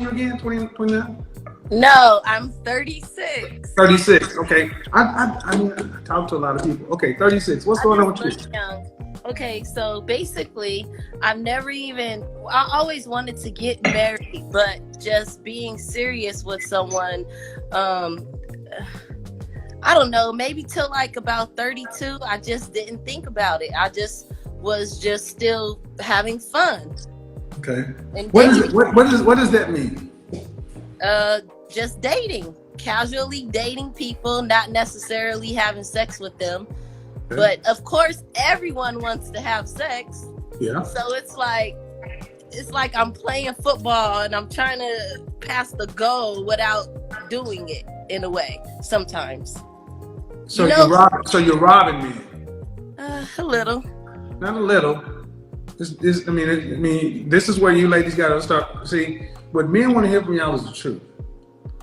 you again? 20, 29? No, I'm 36. 36. Okay. I mean, I talk to a lot of people. Okay, 36. What's I going on just with look you? young. Okay, so basically, I've never even, I always wanted to get married, but just being serious with someone, um, I don't know, maybe till like about 32, I just didn't think about it. I just was just still having fun Okay. and What is it? dating. What does that mean? Uh, just dating, casually dating people, not necessarily having sex with them. Okay. But of course, everyone wants to have sex. Yeah. So it's like I'm playing football and I'm trying to pass the goal without doing it in a way sometimes. So You know, you're robbing me. a little. Not a little. I mean, this is where you ladies got to start. See, what men want to hear from y'all is the truth.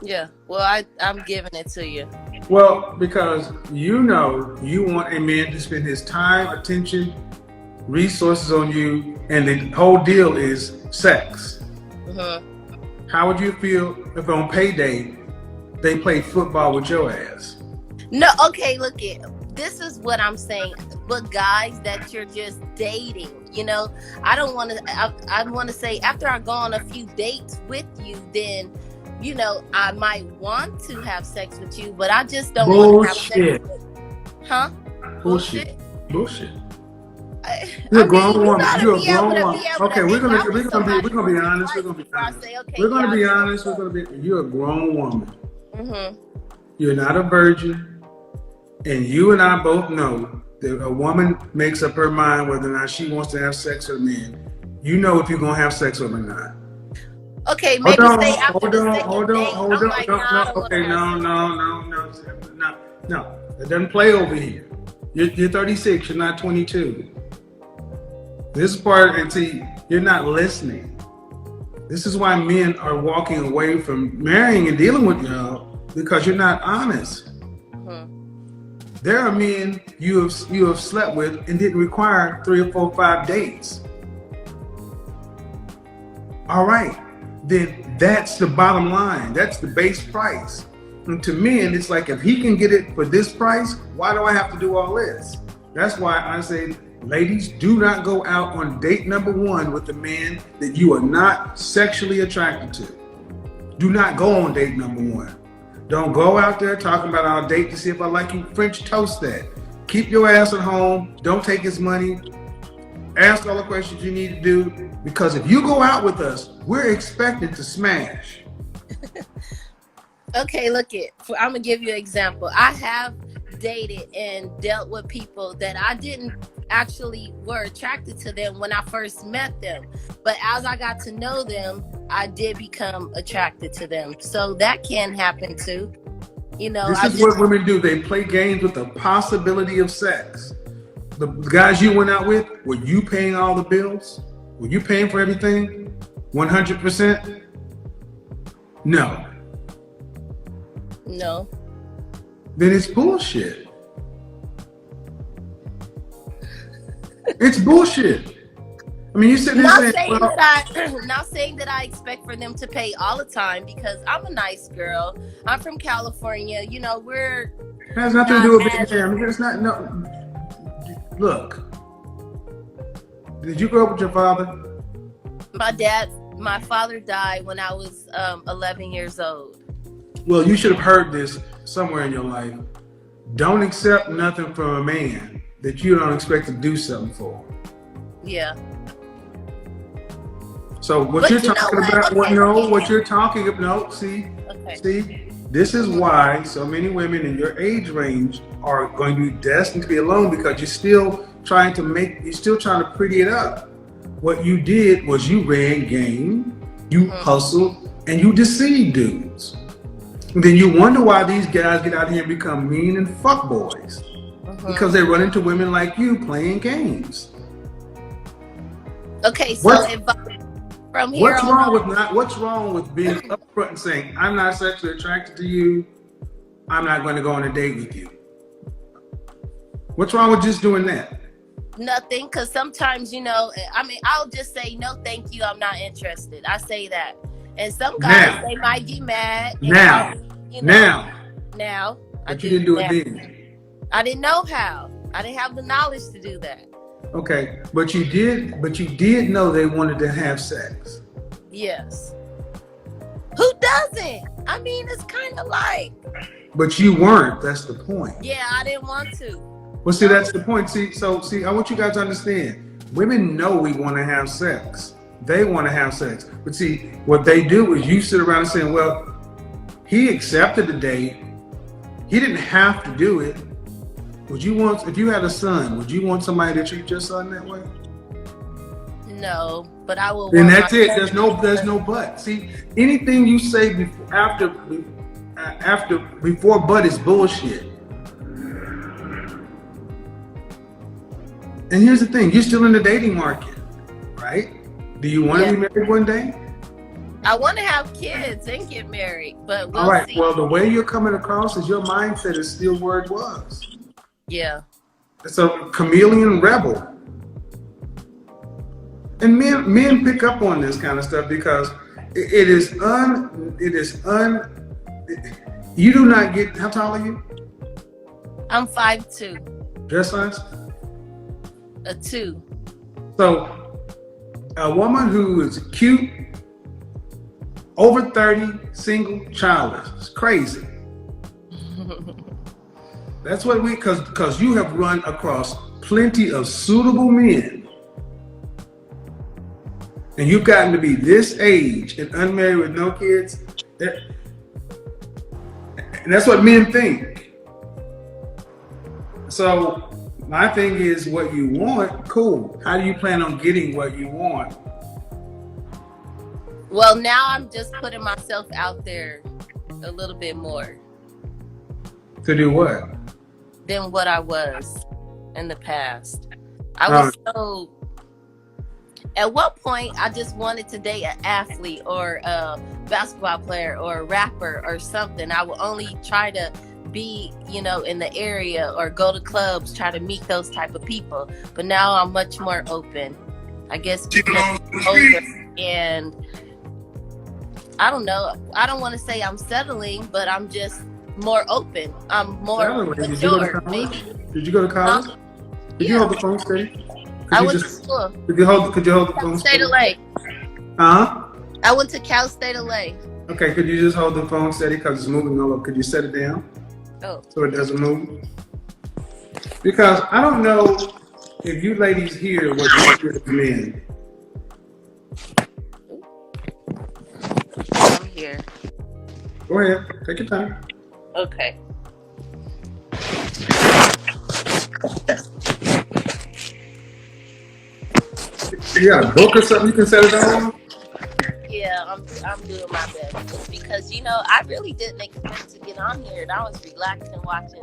Yeah. Well, I'm giving it to you. Well, because you know you want a man to spend his time, attention, resources on you, and the whole deal is sex. Hmm. How would you feel if on payday they played football with your ass? No, okay, look it. This is what I'm saying. But guys that you're just dating, I don't want to. I want to say after I go on a few dates with you, then I might want to have sex with you, but I just don't want to have sex Bullshit. with. Huh? Bullshit. Bullshit. You're I a mean, grown you woman. gotta You're a be able grown to woman. be able Okay, to hang out with we're somebody gonna be once or honest. We're twice gonna be before I honest. say, okay, We're yeah, gonna I'll be give honest. it We're up. gonna be. You're a grown woman. Mm-hmm. You're not a virgin, and you and I both know that a woman makes up her mind whether or not she wants to have sex with a man. You know if you're gonna have sex with him or not. Okay, Hold maybe on, say after hold the on, second hold on, date, hold I'm on. like, No, nah, I no, don't want to okay, have no, sex no, with no, no, no, no. It doesn't play over here. You're 36. You're not 22. This part, and see, you're not listening. This is why men are walking away from marrying and dealing with y'all because you're not honest. you. Mm-hmm. There are men you have slept with and didn't require 3 or 4, 5 dates. All right, then that's the bottom line. That's the base price. And to men, it's like if he can get it for this price, why do I have to do all this? That's why I say, ladies, do not go out on date number one with a man that you are not sexually attracted to. Do not go on date number one. Don't go out there talking about our date to see if I like you. French toast that. Keep your ass at home. Don't take his money. Ask all the questions you need to do. Because if you go out with us, we're expected to smash. Okay, look it. I'm gonna give you an example. I have dated and dealt with people that I didn't actually were attracted to them when I first met them, but as I got to know them, I did become attracted to them. So that can happen too. This I is just what women do. They play games with the possibility of sex. The guys you went out with, were you paying all the bills? Were you paying for everything? 100%? No. no. Then it's bullshit. It's bullshit. I mean, you're sitting there Not saying, saying well, that not saying that I expect for them to pay all the time because I'm a nice girl. I'm from California. We're it has nothing to not do with being as there. I mean, it's not, no. Look, did you grow up with your father? my father died when I was 11 years old. Well, you should have heard this somewhere in your life. Don't accept nothing from a man that you don't expect to do something for. Yeah. So what But you're you know talking what? about, Okay, no, look what at you're talking about, no, see, okay. this is why so many women in your age range are going to be destined to be alone because you're still trying to pretty it up. What you did was you ran game, you hustled, and you deceived dudes. And then you wonder why these guys get out here and become mean and fuck boys. Because they run into women like you playing games. Okay, so What's, if from here on what's wrong with being upfront and saying, I'm not sexually attracted to you, I'm not going to go on a date with you? What's wrong with just doing that? nothing, because sometimes I'll just say no, thank you, I'm not interested. I say that, And some guys, Now, they might get mad. And now, you know, now. now I But you didn't do it then. I didn't know how. I didn't have the knowledge to do that. Okay, but you did know they wanted to have sex. Yes. Who doesn't? I mean, it's kind of like. But you weren't. That's the point. Yeah, I didn't want to. Well, see, that's the point. See, I want you guys to understand. Women know we want to have sex. They want to have sex. But see, what they do is you sit around and say, well, he accepted the date. He didn't have to do it. Would you want, if you had a son, would you want somebody to treat your son that way? No, but I will. And that's it. There's no but. See, anything you say before but is bullshit. And here's the thing: you're still in the dating market, right? Do you want to be married one day? I want to have kids and get married, but we'll all right. see. Well, the way you're coming across is your mindset is still where it was. Yeah. It's a chameleon rebel. And men pick up on this kind of stuff because you do not get, how tall are you? I'm 5'2". Dress size? A 2. So a woman who is cute, over 30, single, childless, it's crazy. That's what because you have run across plenty of suitable men. And you've gotten to be this age and unmarried with no kids. And that's what men think. So my thing is, what you want, cool. How do you plan on getting what you want? Well, now I'm just putting myself out there a little bit more. To do what? Than what I was in the past. I was so. At one point, I just wanted to date an athlete or a basketball player or a rapper or something. I would only try to be, in the area or go to clubs, try to meet those type of people. But now I'm much more open. I guess because I'm older, and I don't know. I don't want to say I'm settling, but I'm just more open. I'm more mature. Did you go to college? Did you hold the phone steady? I went to school. Could you hold the phone steady? State of LA. Huh? I went to Cal State of LA. Okay, could you just hold the phone steady because it's moving all over? Could you set it down? Oh. So it doesn't move? Because I don't know if you ladies hear what you hear as men. I'm here. Go ahead. Take your time. Okay. You got a book or something you can set it on? Yeah, I'm doing my best because I really didn't expect to get on here, and I was relaxing watching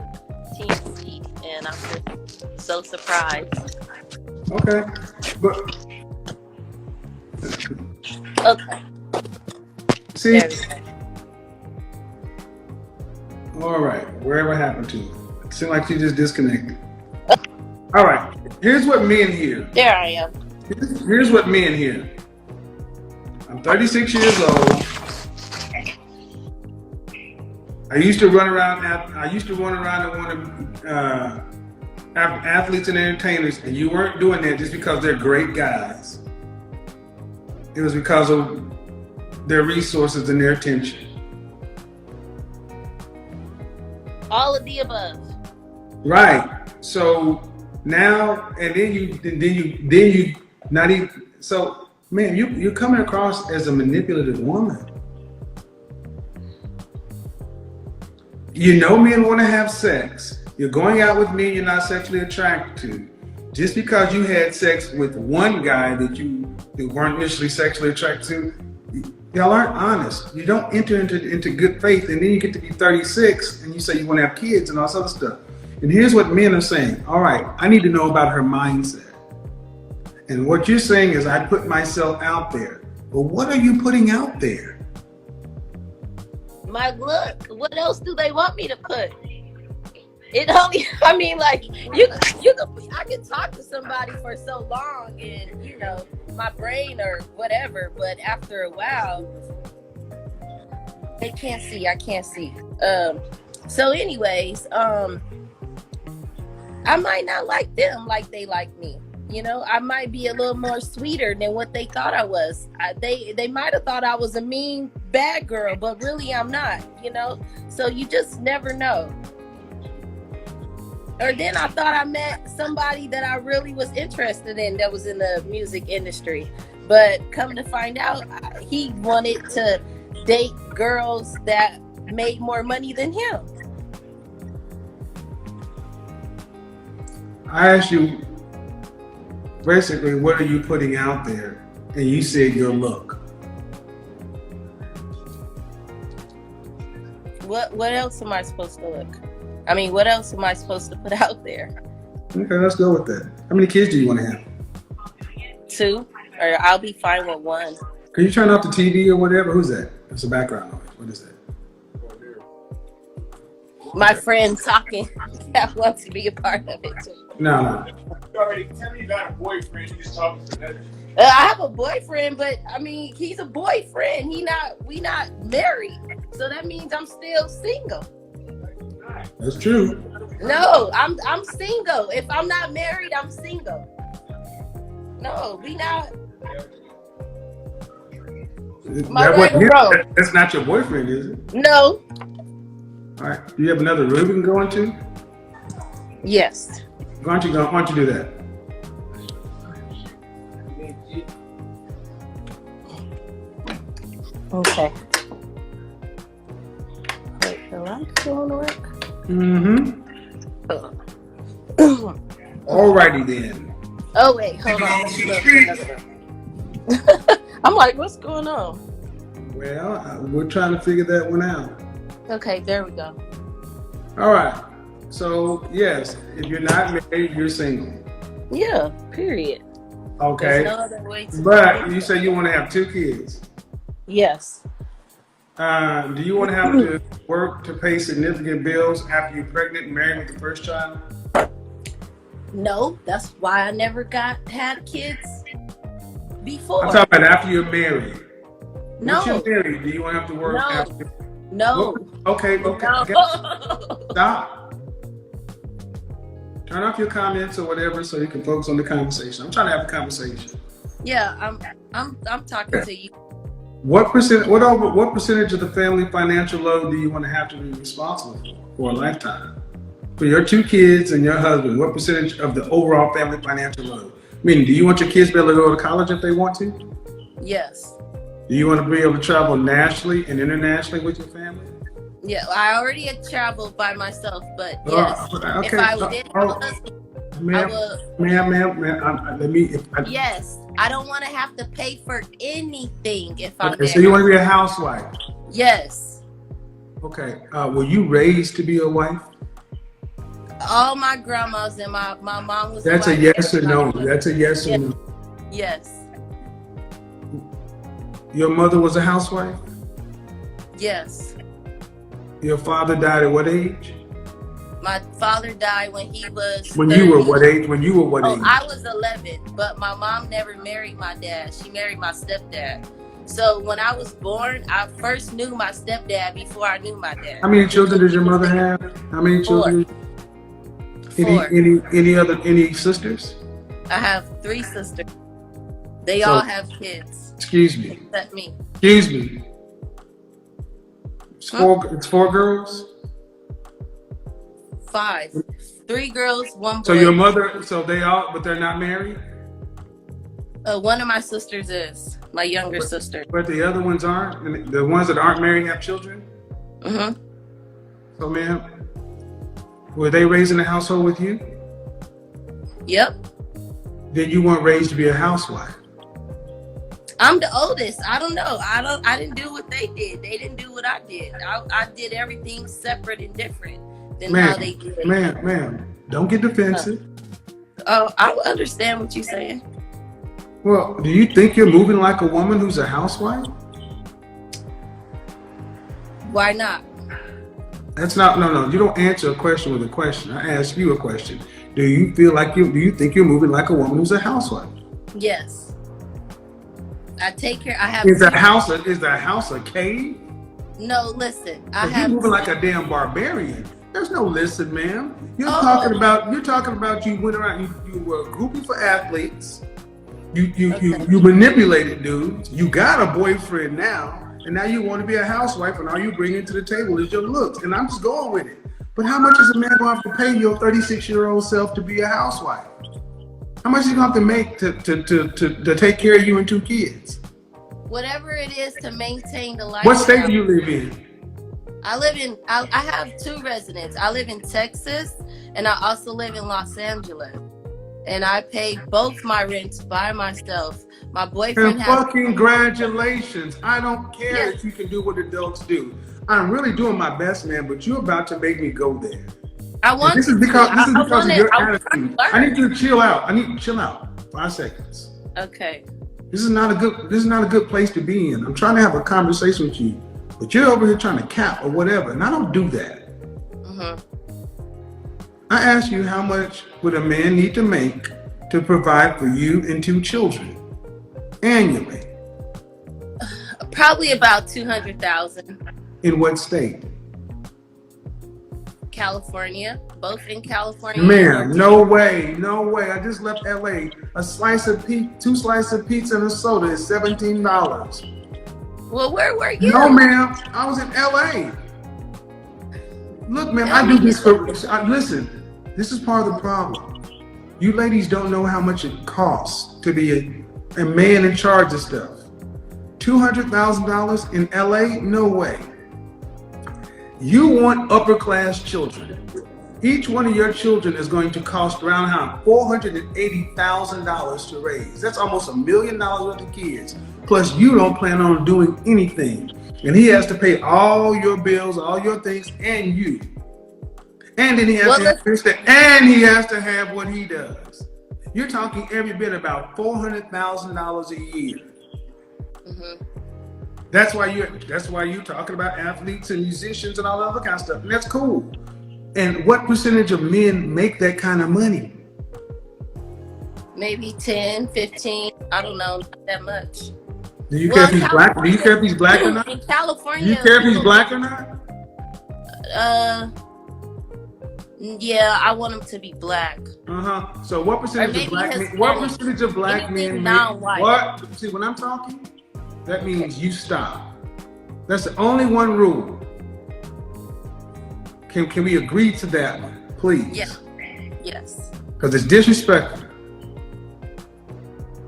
TV, and I'm just so surprised. Okay, but okay. See, all right, wherever happened to you? It seemed like you just disconnected. All right, here's what men hear. There I am. Here's what men hear. I'm 36 years old. I used to run around and want to have athletes and entertainers, and you weren't doing that just because they're great guys. It was because of their resources and their attention. All of the above. Right. So now, and then you not even. So, man, you're coming across as a manipulative woman. Men want to have sex. You're going out with men you're not sexually attracted to. Just because you had sex with one guy that you weren't initially sexually attracted to, y'all aren't honest. You don't enter into good faith, and then you get to be 36 and you say you want to have kids and all this other stuff. And here's what men are saying. All right, I need to know about her mindset. And what you're saying is I put myself out there. But what are you putting out there? My look. What else do they want me to put? It only, I mean, like, I can talk to somebody for so long and, my brain or whatever, but after a while, They can't see. I can't see. So anyways, I might not like them like they like me. You know, I might be a little more sweeter than what they thought I was. They might have thought I was a mean bad girl, but really I'm not, you know? So you just never know. Or then I thought I met somebody that I really was interested in that was in the music industry. But come to find out, he wanted to date girls that made more money than him. I asked you basically, what are you putting out there? And you said your look. What else am I supposed to look? I mean, what else am I supposed to put out there? Okay, let's go with that. How many kids do you want to have? 2, or I'll be fine with 1. Can you turn off the TV or whatever? Who's that? That's a background noise. What is that? My friend talking that wants to be a part of it too. No. You already tell me you got a boyfriend. You just talking to that. I have a boyfriend, but I mean, he's a boyfriend. We not married, so that means I'm still single. That's true. No, I'm single. If I'm not married, I'm single. No, we not. That's not your boyfriend, is it? No. All right. Do you have another room we can go into? Yes. Why don't you do that? Okay. Wait, the lights don't work? Mm-hmm. Alrighty then. Oh wait, hold on. I'm like, what's going on? Well, we're trying to figure that one out. Okay, there we go. All right. So yes, if you're not married, you're single. Yeah. Period. Okay. There's no other way to But you say you want to have 2 kids. Yes. Do you want to have to work to pay significant bills after you're pregnant and married with the first child? No, that's why I never had kids before. I'm talking about after you're married. No. Once you're married, do you want to have to work No. after? No. Okay. No. Stop. Turn off your comments or whatever so you can focus on the conversation. I'm trying to have a conversation. Yeah, I'm talking to you. What percentage of the family financial load do you want to have to be responsible for a lifetime? For your 2 kids and your husband, what percentage of the overall family financial load? Meaning, do you want your kids to be able to go to college if they want to? Yes. Do you want to be able to travel nationally and internationally with your family? Yeah, I already had traveled by myself, but yes, Okay. if I did have a husband, Ma'am, yes, I don't want to have to pay for anything if I'm okay, there. so you want to be a housewife? Yes. Okay. Were you raised to be a wife? All my grandmas and my mom was. That's a yes or no. That's a yes or no. Yes. Your mother was a housewife? Yes. Your father died at what age? My father died when he was. When 30. you were what age? When you were what age? I was 11, but my mom never married my dad. She married my stepdad. So when I was born, I first knew my stepdad before I knew my dad. How many children did your mother have? How many children? 4. Any sisters? I have 3 sisters. They all have kids. Excuse me. Except me. Excuse me. It's 4 girls? 5. 3 girls, 1 boy. So your mother, but they're not married? One of my sisters is my younger sister. But the other ones aren't? And the ones that aren't married have children? Mm-hmm. So ma'am, were they raised in a household with you? Yep. Then you weren't raised to be a housewife. I'm the oldest. I don't know. I didn't do what they did. They didn't do what I did. I did everything separate and different than how they did. Ma'am, don't get defensive. Oh, I understand what you're saying. Well, do you think you're moving like a woman who's a housewife? Why not? That's not, no. You don't answer a question with a question. I ask you a question. Do you think you're moving like a woman who's a housewife? Yes. I take care. I have. Is the house a cave? No, listen. I Cause you have. moving like a damn barbarian. There's no listen, ma'am. You're Oh, talking about you went around, you were a groupie for athletes. okay. You manipulated dudes. You got a boyfriend now, and now you want to be a housewife, and all you bring to the table is your looks. And I'm just going with it. But how much is a man going to have to pay your 36-year-old self to be a housewife? How much is he going to have to make to take care of you and 2 kids? Whatever it is to maintain the What lifestyle. state do you live in? I have 2 residents. I live in Texas, and I also live in Los Angeles. And I pay both my rents by myself. My boyfriend And has. fucking congratulations. I don't care Yes. if you can do what adults do. I'm really doing my best, man, but you're about to make me go there. I want This is to. because I of want your it. I'm trying attitude. to I learn. need you to chill out. I need you to chill out. 5 seconds. Okay. This is not a good place to be in. I'm trying to have a conversation with you, but you're over here trying to cap or whatever, and I don't do that. Mm-hmm. I ask you, how much would a man need to make to provide for you and 2 children annually? Probably about 200,000. In what state? California, both in California. Man, no way. I just left LA. A slice of pizza, 2 slices of pizza and a soda is $17. Well, where were you? No, ma'am. I was in LA. Look, man, I do this for. Listen, this is part of the problem. You ladies don't know how much it costs to be a man in charge of stuff. $200,000 in LA? No way. You want upper class children. Each one of your children is going to cost around $480,000 to raise. That's almost $1 million worth of kids. Plus, you don't plan on doing anything. And he has to pay all your bills, all your things, and you. And then he has he has to have what he does. You're talking every bit about $400,000 a year. Mm-hmm. That's why you're talking about athletes and musicians and all that other kind of stuff. And that's cool. And what percentage of men make that kind of money? Maybe 10, 15. I don't know, not that much. Do you care if he's black? Do you care if he's black or not? In California. Do you care if he's black or not? Yeah, I want him to be black. So what percentage of black men? What percentage of black men non-white? What? See, when I'm talking, that means you stop. That's the only one rule. Can we agree to that one, please? Yeah. Yes. Because it's disrespectful.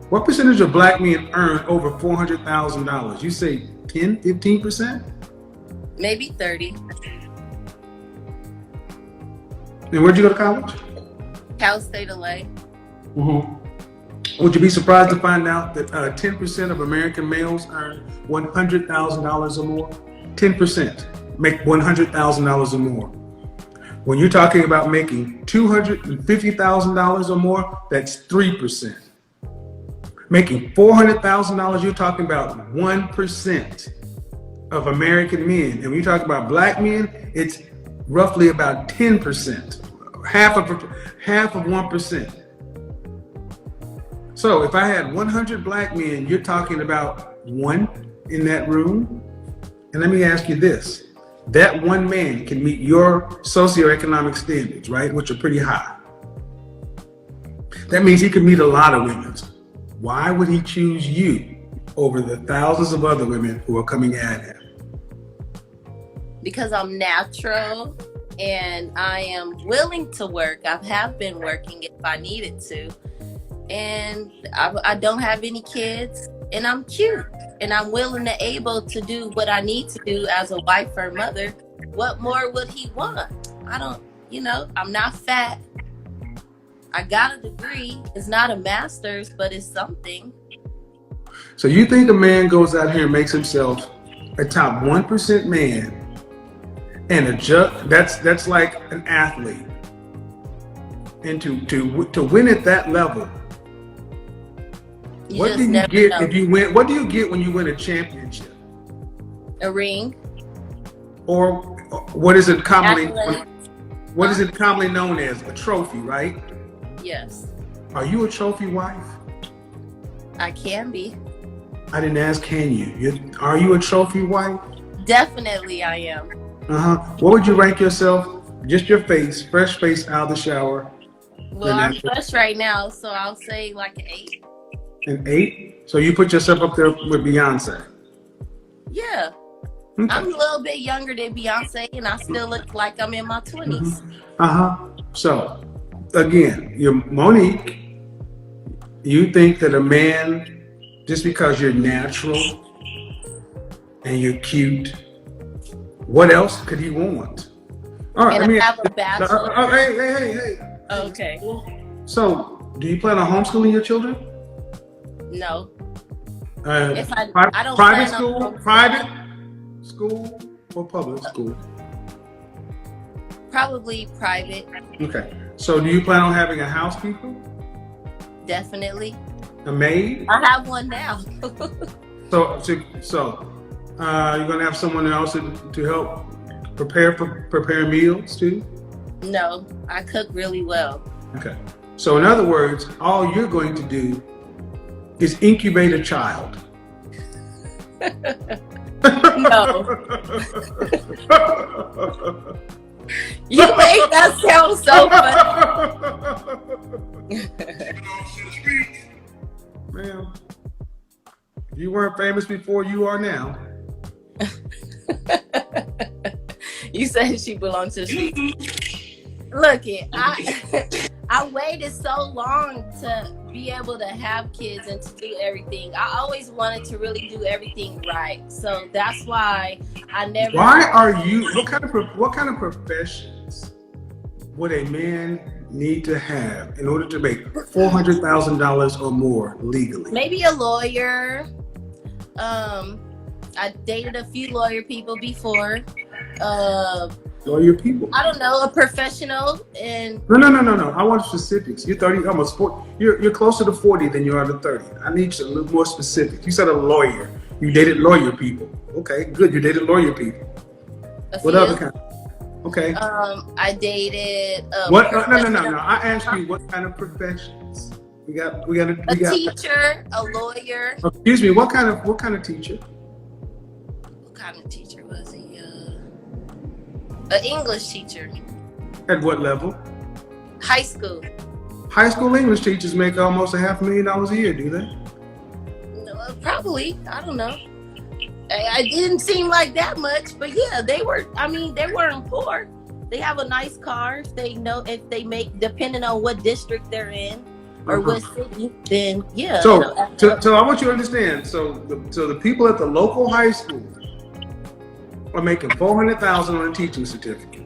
What percentage of black men earn over $400,000? You say 10, 15%? Maybe 30. And where'd you go to college? Cal State LA. Mm-hmm. Would you be surprised to find out that 10% of American males earn $100,000 or more? 10% make $100,000 or more. When you're talking about making $250,000 or more, that's 3%. Making $400,000, you're talking about 1% of American men. And when you talk about black men, it's roughly about 10%, half of 1%. So if I had 100 black men, you're talking about 1 in that room. And let me ask you this. That 1 man can meet your socioeconomic standards, right? Which are pretty high. That means he can meet a lot of women. Why would he choose you over the thousands of other women who are coming at him? Because I'm natural and I am willing to work. I have been working if I needed to. And I don't have any kids, and I'm cute, and I'm willing and able to do what I need to do as a wife or mother. What more would he want? I don't, I'm not fat. I got a degree. It's not a master's, but it's something. So you think a man goes out here and makes himself a top 1% man and that's like an athlete. And to win at that level, what do you get if you win? What do you get when you win a championship? A ring. Or what is it commonly known as? A trophy, right? Yes. Are you a trophy wife? I can be. I didn't ask, can you? Are you a trophy wife? Definitely, I am. What would you rank yourself? Just your face, fresh face out of the shower. Well, I'm fresh right now, so I'll say like an 8. An 8? So you put yourself up there with Beyonce? Yeah. Okay. I'm a little bit younger than Beyonce, and I still look like I'm in my 20s. So, again, you're Monique. You think that a man, just because you're natural and you're cute, what else could he want? All right, And I have a bachelor. Hey. Okay. So, do you plan on homeschooling your children? No. If I don't private plan school, on private school, or public school? Probably private. Okay. So, do you plan on having a housekeeper? Definitely. A maid? I have one now. So you're gonna have someone else to help prepare meals too? No, I cook really well. Okay. So in other words, all you're going to do is incubate a child. No. You make that sound so funny. Ma'am, if you weren't famous before, you are now. You said she belongs to the streets. Look I waited so long to be able to have kids and to do everything. I always wanted to really do everything right. So that's why I never. Why are you? What kind of professions would a man need to have in order to make $400,000 or more legally? Maybe a lawyer. I dated a few lawyer people before. Lawyer people. I don't know, a professional and No. I want specifics. You're 30, almost 40. You're closer to 40 than you are to 30. I need you a little more specific. You said a lawyer. You dated lawyer people. Okay, good. You dated lawyer people. What other kind? Okay. I dated. What? No. I asked you what kind of professions. We got. A teacher, a lawyer. Excuse me. What kind of teacher? What kind of teacher was he? An English teacher. At what level? High school. High school English teachers make almost $500,000 a year, do they? No, probably. I don't know. I didn't seem like that much, but yeah, they were. I mean, they weren't poor. They have a nice car. If they make, depending on what district they're in or what city, then yeah. So I want you to understand. So the people at the local high school are making $400,000 on a teaching certificate.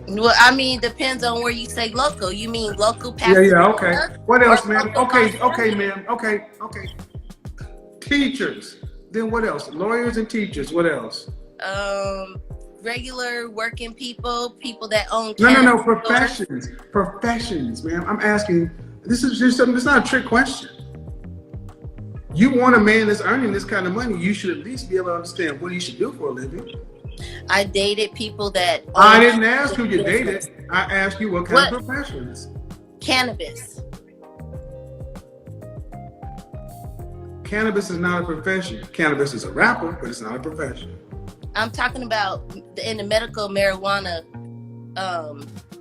Well, I mean, depends on where you say local. You mean local pastor? Yeah, okay. What else, man? Okay, ma'am. Okay. Teachers. Then what else? Lawyers and teachers. What else? Regular working people that own. No. Professions, ma'am. I'm asking. This is just something. It's not a trick question. You want a man that's earning this kind of money, you should at least be able to understand what he should do for a living. I dated people that. I didn't ask who you dated. I asked you what kind of professions. Cannabis. Cannabis is not a profession. Cannabis is a rapper, but it's not a profession. I'm talking about in the medical marijuana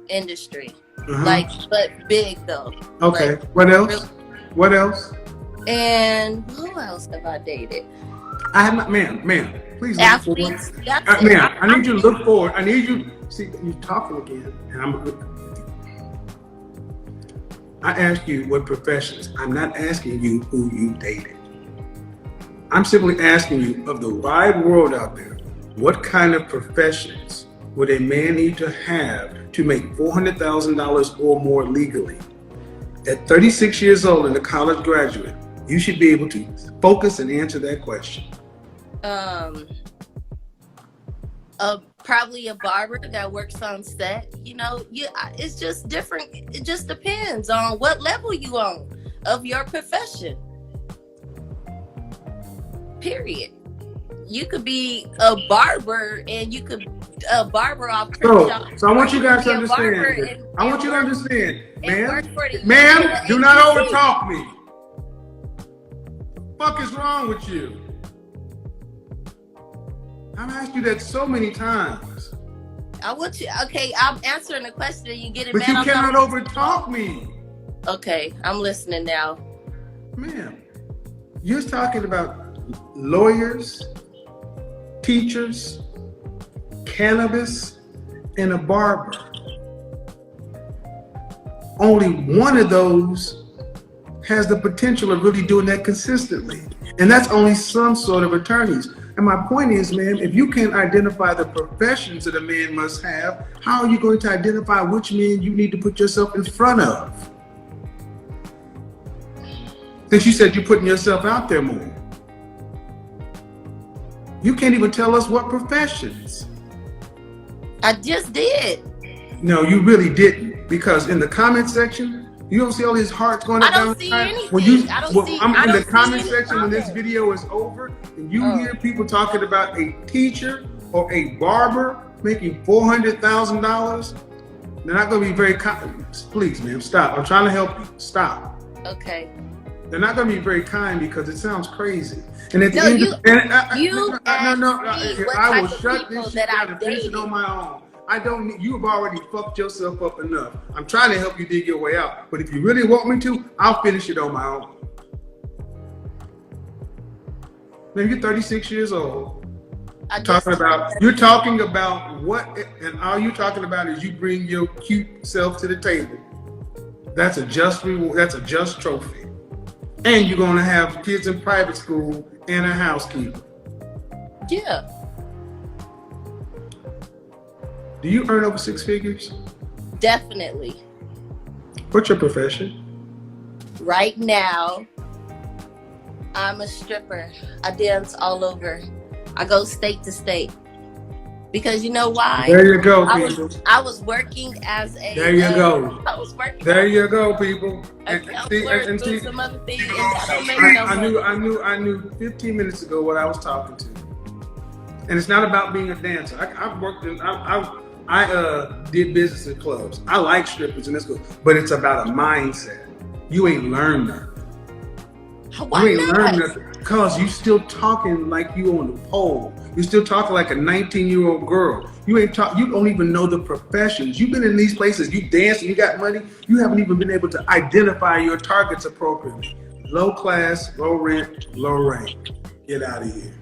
industry. But big though. Okay. What else? What else? And who else have I dated? I have not, ma'am. Please look Athletes. forward. Ma'am, I need you to look forward. I need you. See, you're talking again, and I asked you what professions. I'm not asking you who you dated. I'm simply asking you, of the wide world out there, what kind of professions would a man need to have to make $400,000 or more legally? At 36 years old and a college graduate, you should be able to focus and answer that question. Probably a barber that works on set. It's just different. It just depends on what level you on of your profession. Period. You could be a barber and you could a barber off Crenshaw. So I want you guys to understand. Ma'am, do not overtalk me. What the fuck is wrong with you? I've asked you that so many times. I want you. Okay, I'm answering the question and you get it. But you cannot overtalk me. Okay, I'm listening now. Ma'am, you're talking about lawyers, teachers, cannabis, and a barber. Only one of those has the potential of really doing that consistently. And that's only some sort of attorneys. And my point is, ma'am, if you can't identify the professions that a man must have, how are you going to identify which men you need to put yourself in front of? Since you said you're putting yourself out there more. You can't even tell us what professions. I just did. No, you really didn't. Because in the comment section, you don't see all these hearts going up. I don't see anything. I'm in the comment section when this video is over, and you hear people talking about a teacher or a barber making $400,000. They're not going to be very kind. Please, ma'am, stop. I'm trying to help you. Stop. Okay. They're not going to be very kind because it sounds crazy. And at the I will shut this shit down and finish it on my own. I don't need, you've already fucked yourself up enough. I'm trying to help you dig your way out. But if you really want me to, I'll finish it on my own. Man, you're 36 years old. You're talking about what, and all you're talking about is you bring your cute self to the table. That's a just reward. That's a just trophy. And you're going to have kids in private school and a housekeeper. Yeah. Do you earn over 6 figures? Definitely. What's your profession? Right now, I'm a stripper. I dance all over. I go state to state. Because you know why? There you go, people. I was working as a. There you go. I was working. There you go, people. And see, some other things. I knew 15 minutes ago what I was talking to. And it's not about being a dancer. I've worked in. I did business in clubs. I like strippers and that's good, but it's about a mindset. You ain't learned nothing. Why you ain't not? learned nothing because you still talking like you on the pole. You're still talking like a 19-year-old girl. You don't even know the professions. You've been in these places. You dance and you got money. You haven't even been able to identify your targets appropriately. Low class, low rent, low rank. Get out of here.